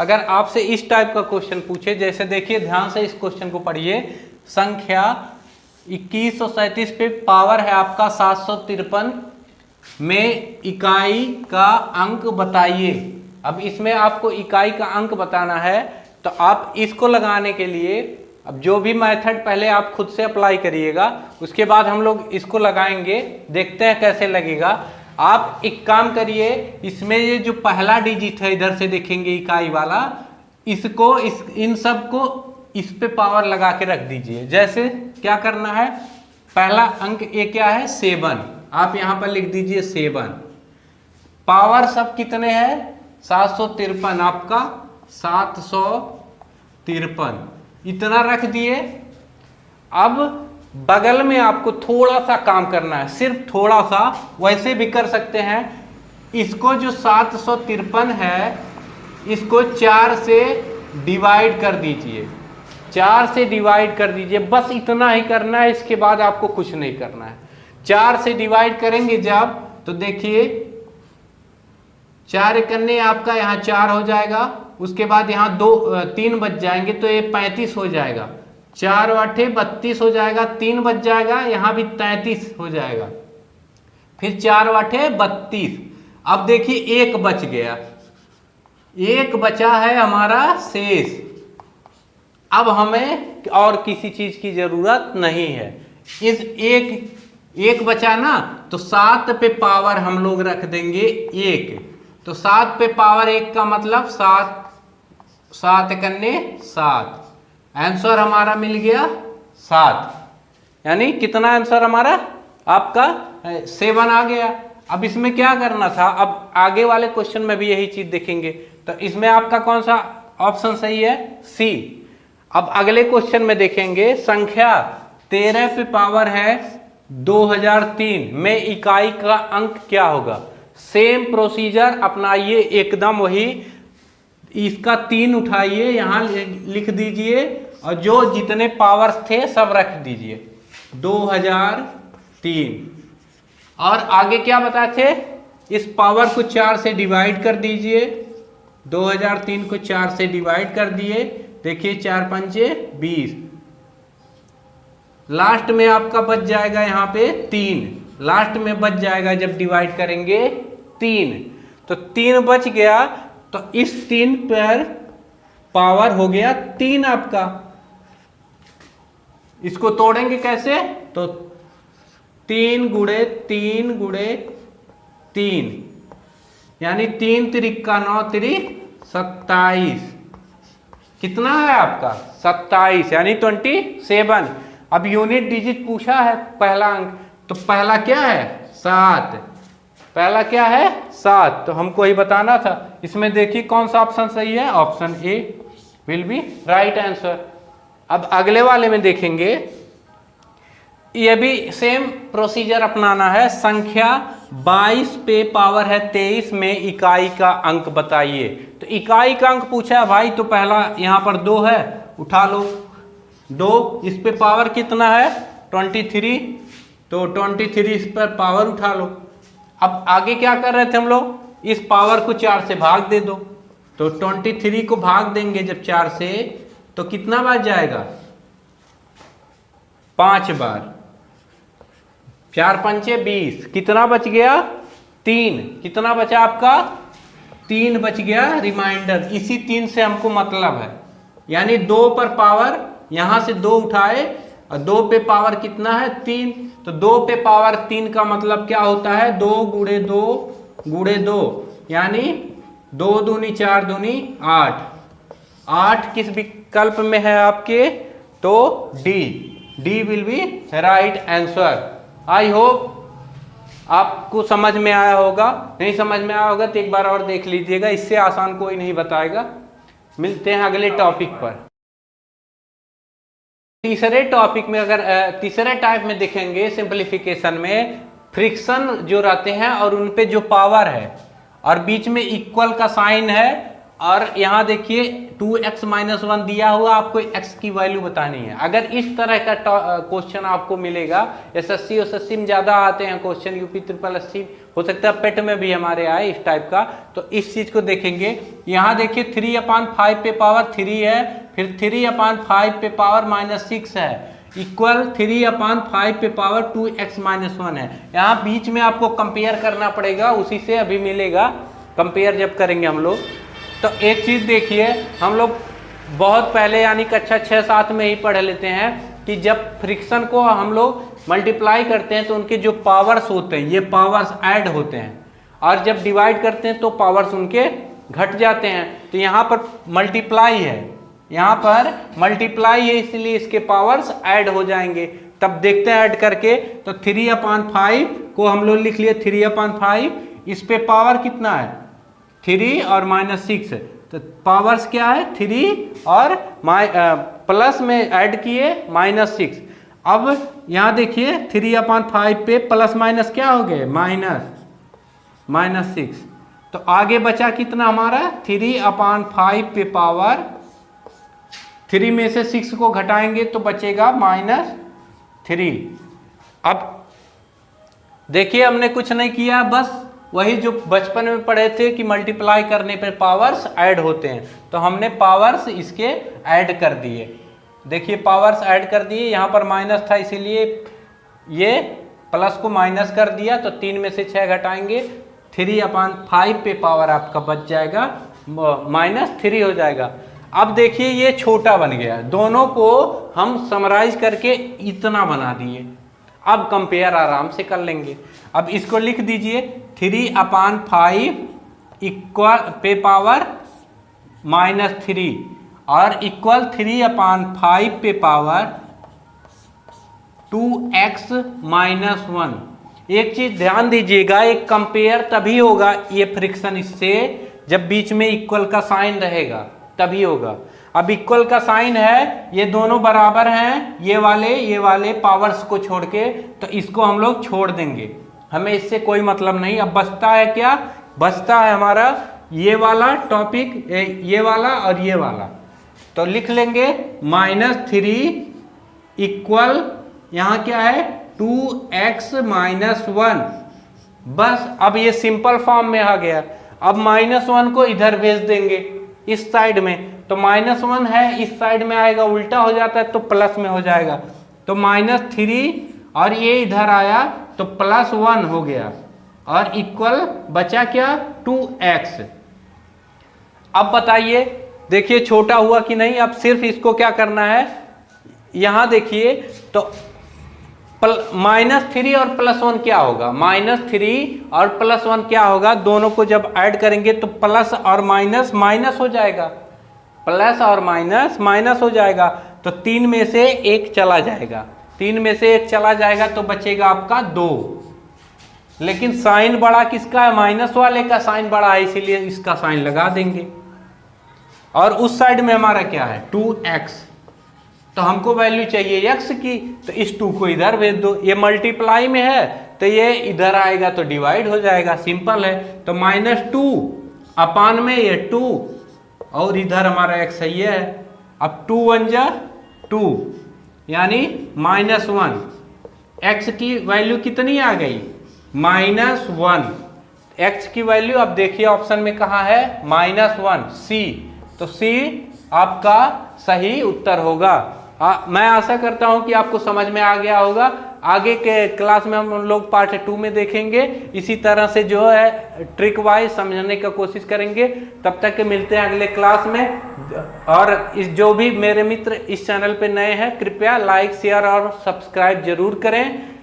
अगर आपसे इस टाइप का क्वेश्चन पूछे, जैसे देखिए ध्यान से इस क्वेश्चन को पढ़िए, संख्या 2137 पे पावर है आपका 753 में इकाई का अंक बताइए। अब इसमें आपको इकाई का अंक बताना है, तो आप इसको लगाने के लिए अब जो भी मेथड पहले आप खुद से अप्लाई करिएगा, उसके बाद हम लोग इसको लगाएंगे, देखते हैं कैसे लगेगा। आप एक काम करिए, इसमें ये जो पहला डिजिट है इधर से देखेंगे इकाई वाला, इसको इन सब को इस पे पावर लगा के रख दीजिए। जैसे क्या करना है, पहला अंक ए क्या है 7, आप यहां पर लिख दीजिए 7। पावर सब कितने हैं 753, आपका 753 इतना रख दिए। अब बगल में आपको थोड़ा सा काम करना है, सिर्फ थोड़ा सा, वैसे भी कर सकते हैं। इसको जो 753 है इसको 4 से डिवाइड कर दीजिए, 4 से डिवाइड कर दीजिए, बस इतना ही करना है, इसके बाद आपको कुछ नहीं करना है। 4 से डिवाइड करेंगे जब, तो देखिए 4 करने आपका यहाँ 4 हो जाएगा, उसके बाद यहाँ 3 बच जाएंगे तो ये 35 हो जाएगा, 4 8 32 हो जाएगा, 3 बच जाएगा, यहाँ भी 33 हो जाएगा, फिर 4 8 32। अब देखिए 1 बच गया, 1 बचा है हमारा शेष। अब हमें और किसी चीज की जरूरत नहीं है। इस एक बचा ना, तो 7 पे पावर हम लोग रख देंगे 1, तो 7 पे पावर 1 का मतलब 7 करने 7, आंसर हमारा मिल गया 7। यानी कितना आंसर हमारा आपका 7 आ गया। अब इसमें क्या करना था, अब आगे वाले क्वेश्चन में भी यही चीज देखेंगे, तो इसमें आपका कौन सा ऑप्शन सही है, सी। अब अगले क्वेश्चन में देखेंगे, संख्या 13 पे पावर है 2003 में इकाई का अंक क्या होगा। सेम प्रोसीजर अपनाइए, एकदम वही, इसका 3 उठाइए, यहां लिख दीजिए और जो जितने पावर्स थे सब रख दीजिए 2003। और आगे क्या बताए थे, इस पावर को 4 से डिवाइड कर दीजिए, 2003 को 4 से डिवाइड कर दिए, देखिए 4 5 20, लास्ट में आपका बच जाएगा यहाँ पे 3, लास्ट में बच जाएगा जब डिवाइड करेंगे 3, तो 3 बच गया, तो इस 3 पर पावर हो गया 3 आपका। इसको तोड़ेंगे कैसे, तो 3 गुणे 3 गुणे 3, यानी 3 त्रिक 9 त्रिक 27, कितना है आपका 27, यानी 27। अब यूनिट डिजिट पूछा है पहला अंक, तो पहला क्या है 7, पहला क्या है 7, तो हमको ही बताना था। इसमें देखिए कौन सा ऑप्शन सही है, option A will be right answer. अब अगले वाले में देखेंगे, ये भी सेम प्रोसीजर अपनाना है। संख्या 22 पे पावर है 23 में इकाई का अंक बताइए। तो इकाई का अंक पूछा है भाई, तो पहला यहाँ पर 2 है, उठा लो 2, इस पे पावर कितना है 23, तो 23 इस पर पावर उठा लो। अब आगे क्या कर रहे थे हम लोग, इस पावर को 4 से भाग दे दो, तो 23 को भाग देंगे जब 4 से, तो कितना बच जाएगा 5 बार, 4 5 20, कितना बच गया 3, कितना बचा आपका 3 बच गया रिमाइंडर। इसी 3 से हमको मतलब है, यानी 2 पर पावर यहां से 2 उठाए और 2 पे पावर कितना है 3, तो 2 पे पावर 3 का मतलब क्या होता है 2 गुणे 2 गुणे 2, यानी 2 दूनी 4 दूनी 8, 8 किस विकल्प में है आपके, तो D will be right answer. I hope आपको समझ में आया होगा, नहीं समझ में आया होगा तो एक बार और देख लीजिएगा, इससे आसान कोई नहीं बताएगा। मिलते हैं अगले टॉपिक पर। तीसरे टॉपिक में अगर तीसरे टाइप में देखेंगे सिंपलीफिकेशन में, फ्रिक्शन जो रहते हैं और उन पे जो पावर है और बीच में इक्वल का साइन है, और यहाँ देखिए 2x - 1 दिया हुआ, आपको x की वैल्यू बतानी है। अगर इस तरह का क्वेश्चन आपको मिलेगा, एसएससी में ज्यादा आते हैं क्वेश्चन, यूपी SSC हो सकता है पेट में भी हमारे आए इस टाइप का। तो इस चीज को देखेंगे। यहाँ देखिए 3/5 पे पावर 3 है, फिर 3/5 पे पावर -6 है, इक्वल 3/5 पे पावर 2x-1 है। यहाँ बीच में आपको कंपेयर करना पड़ेगा, उसी से अभी मिलेगा कंपेयर जब करेंगे हम लोग। तो एक चीज देखिए, हम लोग बहुत पहले यानी कक्षा 6-7 में ही पढ़ लेते हैं कि जब फ्रिक्शन को हम लोग मल्टीप्लाई करते हैं तो उनके जो पावर्स होते हैं ये पावर्स ऐड होते हैं, और जब डिवाइड करते हैं तो पावर्स उनके घट जाते हैं। तो यहाँ पर मल्टीप्लाई है, यहाँ पर मल्टीप्लाई है, इसलिए इसके पावर्स ऐड हो जाएंगे। तब देखते हैं ऐड करके, तो 3/5 को हम लोग लिख लिए 3/5, इस पे पावर कितना है 3 और -6, तो पावर्स क्या है 3 और प्लस में ऐड किए -6। अब यहाँ देखिए 3/5 पे प्लस माइनस क्या हो गए -6, तो आगे बचा कितना हमारा 3/5 पे पावर 3 में से 6 को घटाएंगे तो बचेगा -3। अब देखिए हमने कुछ नहीं किया, बस वही जो बचपन में पढ़े थे कि मल्टीप्लाई करने पे पावर्स ऐड होते हैं, तो हमने पावर्स इसके ऐड कर दिए। देखिए पावर्स ऐड कर दिए, यहाँ पर माइनस था इसीलिए ये प्लस को माइनस कर दिया, तो 3 में से 6 घटाएंगे 3/5 पे पावर आपका बच जाएगा -3 हो जाएगा। अब देखिए ये छोटा बन गया, दोनों को हम समराइज करके इतना बना दिए। अब कंपेयर आराम से कर लेंगे। अब इसको लिख दीजिए 3/5 इक्वल पे पावर -3 और इक्वल 3/5 पे पावर 2x-1। एक चीज ध्यान दीजिएगा, एक कंपेयर तभी होगा ये फ्रिक्शन इससे जब बीच में इक्वल का साइन रहेगा, तभी होगा। अब इक्वल का साइन है, ये दोनों बराबर हैं, ये वाले पावर्स को छोड़ के, तो इसको हम लोग छोड़ देंगे, हमें इससे कोई मतलब नहीं। अब बचता है क्या, बचता है हमारा ये वाला टॉपिक, ये वाला और ये वाला, तो लिख लेंगे -3 इक्वल यहाँ क्या है 2x-1। बस अब ये सिंपल फॉर्म में आ गया। अब -1 को इधर भेज देंगे इस साइड में, तो -1 है इस साइड में आएगा, उल्टा हो जाता है तो प्लस में हो जाएगा, तो -3 और ये इधर आया तो +1 हो गया, और इक्वल बचा क्या 2x। अब बताइए, देखिए छोटा हुआ कि नहीं। अब सिर्फ इसको क्या करना है, यहां देखिए तो -3 और +1 क्या होगा, -3 और +1 क्या होगा, दोनों को जब ऐड करेंगे तो प्लस और माइनस माइनस हो जाएगा, प्लस और माइनस माइनस हो जाएगा, तो 3 में से 1 चला जाएगा, 3 में से 1 चला जाएगा तो बचेगा आपका 2। लेकिन साइन बड़ा किसका है, माइनस वाले का साइन बड़ा है, इसीलिए इसका साइन लगा देंगे। और उस साइड में हमारा क्या है 2x, तो हमको वैल्यू चाहिए x की, तो इस 2 को इधर भेज दो। ये मल्टीप्लाई में है तो ये इधर आएगा तो डिवाइड हो जाएगा, सिंपल है। तो -2 अपान में ये 2 और इधर हमारा x है, ये है। अब 2 1 जा 2 यानी -1, x की वैल्यू कितनी आ गई -1। x की वैल्यू अब देखिए ऑप्शन में कहाँ है -1, C, तो C आपका सही उत्तर होगा। मैं आशा करता हूं कि आपको समझ में आ गया होगा। आगे के क्लास में हम लोग पार्ट 2 में देखेंगे, इसी तरह से जो है ट्रिक वाइज समझने का कोशिश करेंगे। तब तक के मिलते हैं अगले क्लास में। और जो भी मेरे मित्र इस चैनल पे नए हैं, कृपया लाइक शेयर और सब्सक्राइब जरूर करें।